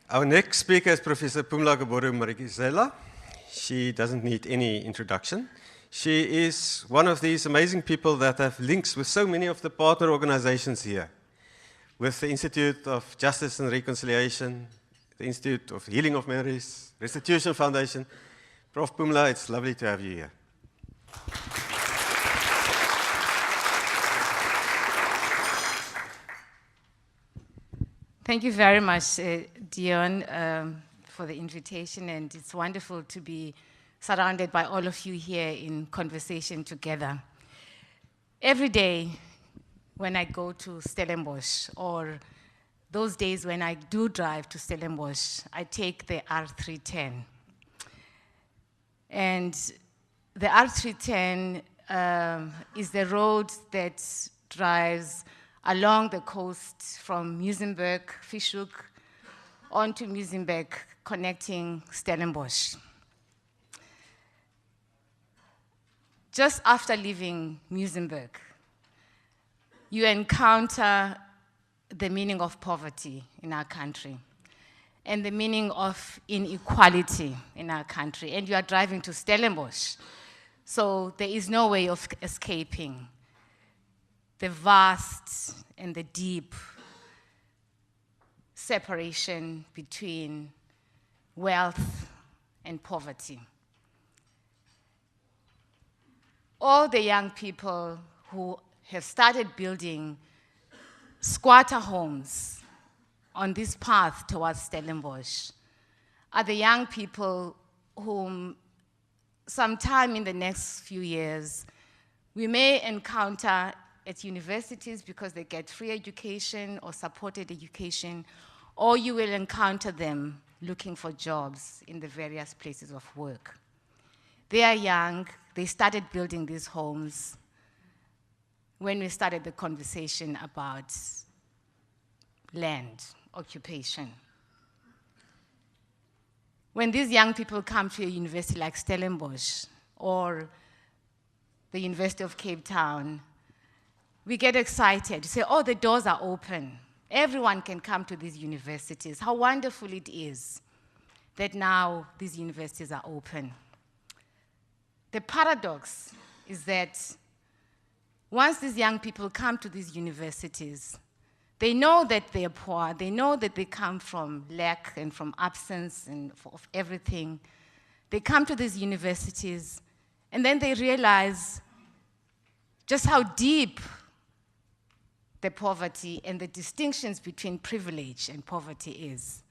Our next speaker is Professor Pumla Gobodo-Madikizela. She doesn't need any introduction. She is one of these amazing people that have links with so many of the partner organizations here, with the Institute of Justice and Reconciliation, the Institute of Healing of Memories, Restitution Foundation. Prof. Pumla, it's lovely to have you here. Thank you very much, Dion, for the invitation, and it's wonderful to be surrounded by all of you here in conversation together. Every day when I go to Stellenbosch, or those days when I do drive to Stellenbosch, I take the R310. And the R310 is the road that drives along the coast from Muizenberg, Fischhoek, onto Muizenberg, connecting Stellenbosch. Just after leaving Muizenberg, you encounter the meaning of poverty in our country and the meaning of inequality in our country, and you are driving to Stellenbosch. So there is no way of escaping the vast and the deep separation between wealth and poverty. All the young people who have started building squatter homes on this path towards Stellenbosch are the young people whom sometime in the next few years we may encounter at universities because they get free education or supported education, or you will encounter them looking for jobs in the various places of work. They are young. They started building these homes when we started the conversation about land, occupation. When these young people come to a university like Stellenbosch or the University of Cape Town, we get excited, say, oh, the doors are open. Everyone can come to these universities. How wonderful it is that now these universities are open. The paradox is that once these young people come to these universities, they know that they're poor, they know that they come from lack and from absence and of everything. They come to these universities, and then they realize just how deep the poverty and the distinctions between privilege and poverty is.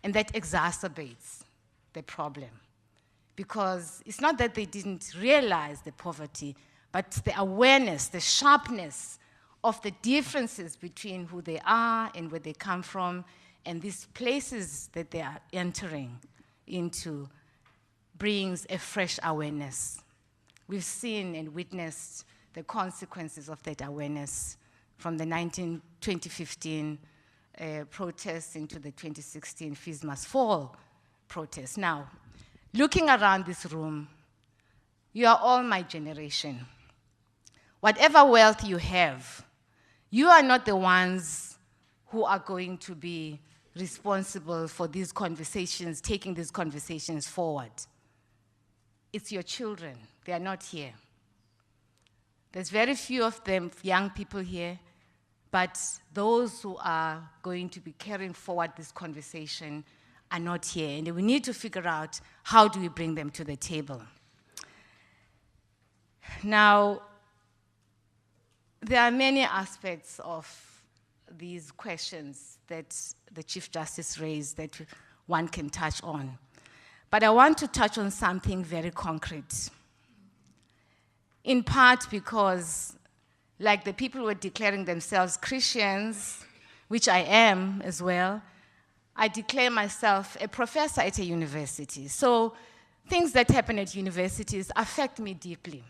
And that exacerbates the problem. Because it's not that they didn't realize the poverty, but the awareness, the sharpness of the differences between who they are and where they come from, and these places that they are entering into brings a fresh awareness. We've seen and witnessed the consequences of that awareness from the 2015 protests into the 2016 Fees Must Fall protests. Now, looking around this room, you are all my generation. Whatever wealth you have, you are not the ones who are going to be responsible for these conversations, taking these conversations forward. It's your children. They are not here. There's very few of them, young people here, but those who are going to be carrying forward this conversation are not here, and we need to figure out how do we bring them to the table. Now, there are many aspects of these questions that the Chief Justice raised that one can touch on, but I want to touch on something very concrete, in part because like the people who were declaring themselves Christians, which I am as well, I declare myself a professor at a university. So things that happen at universities affect me deeply.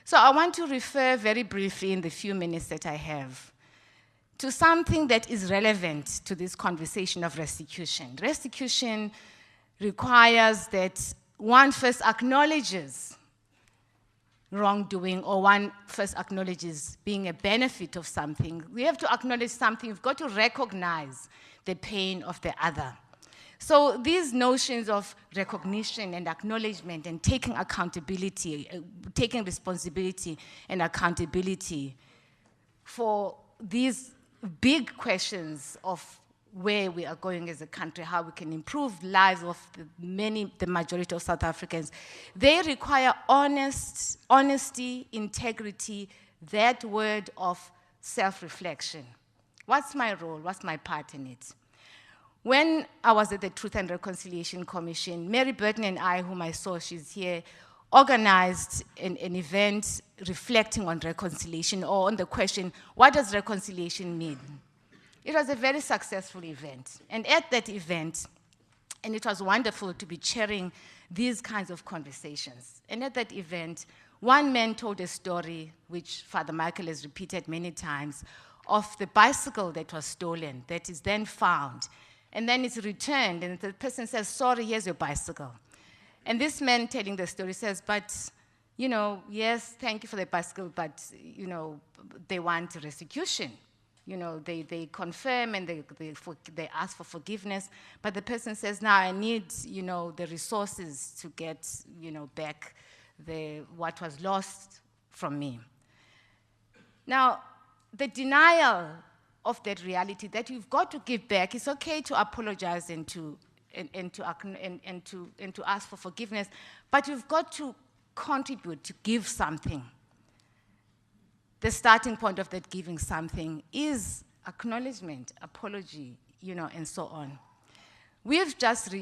So I want to refer very briefly in the few minutes that I have to something that is relevant to this conversation of restitution. Restitution requires that one first acknowledges wrongdoing, or one first acknowledges being a benefit of something. We have to acknowledge something. We've got to recognize the pain of the other. So these notions of recognition and acknowledgement and taking accountability, taking responsibility and accountability for these big questions of where we are going as a country, how we can improve lives of the majority of South Africans, they require honesty, integrity, that word of self-reflection. What's my role? What's my part in it? When I was at the Truth and Reconciliation Commission, Mary Burton and I, whom I saw, she's here, organized an event reflecting on reconciliation, or on the question, what does reconciliation mean? It was a very successful event. And at that event, and it was wonderful to be chairing these kinds of conversations. And at that event, one man told a story, which Father Michael has repeated many times, of the bicycle that was stolen, that is then found. And then it's returned, and the person says, sorry, here's your bicycle. And this man telling the story says, but, you know, yes, thank you for the bicycle, but, you know, they want restitution. You know, they confirm and they ask for forgiveness, but the person says, now I need, you know, the resources to get, you know, back what was lost from me. Now, the denial of that reality that you've got to give back, it's okay to apologize and to ask for forgiveness, but you've got to contribute, to give something. The starting point of that giving something is acknowledgement, apology, you know, and so on. We've just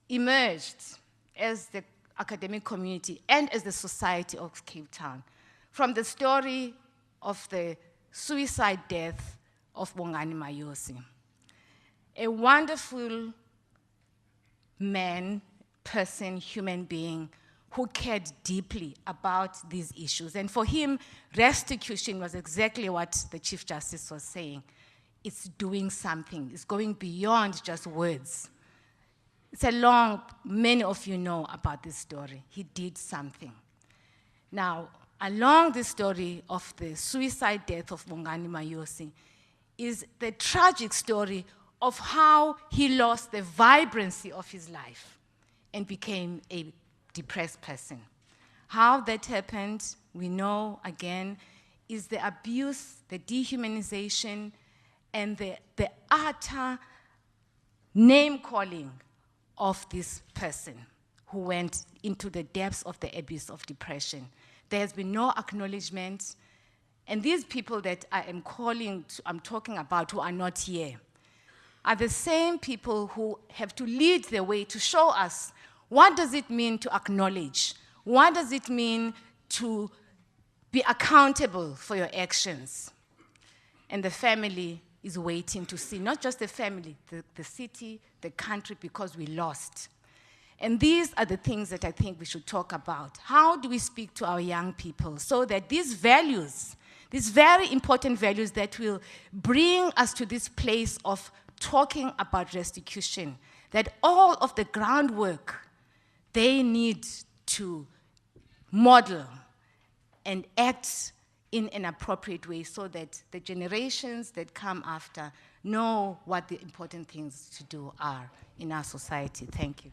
emerged as the academic community and as the society of Cape Town from the story of the suicide death of Bongani Mayosi. A wonderful man, person, human being who cared deeply about these issues. And for him, restitution was exactly what the Chief Justice was saying. It's doing something. It's going beyond just words. It's many of you know about this story. He did something. Now, along the story of the suicide death of Bongani Mayosi is the tragic story of how he lost the vibrancy of his life and became a depressed person. How that happened, we know, again, is the abuse, the dehumanization, and the utter name-calling of this person who went into the depths of the abyss of depression. There has been no acknowledgement, and these people that I'm talking about who are not here, are the same people who have to lead the way to show us what does it mean to acknowledge? What does it mean to be accountable for your actions? And the family is waiting to see, not just the family, the city, the country, because we lost. And these are the things that I think we should talk about. How do we speak to our young people so that these values, these very important values that will bring us to this place of talking about restitution, that all of the groundwork they need to model and act in an appropriate way so that the generations that come after know what the important things to do are in our society. Thank you.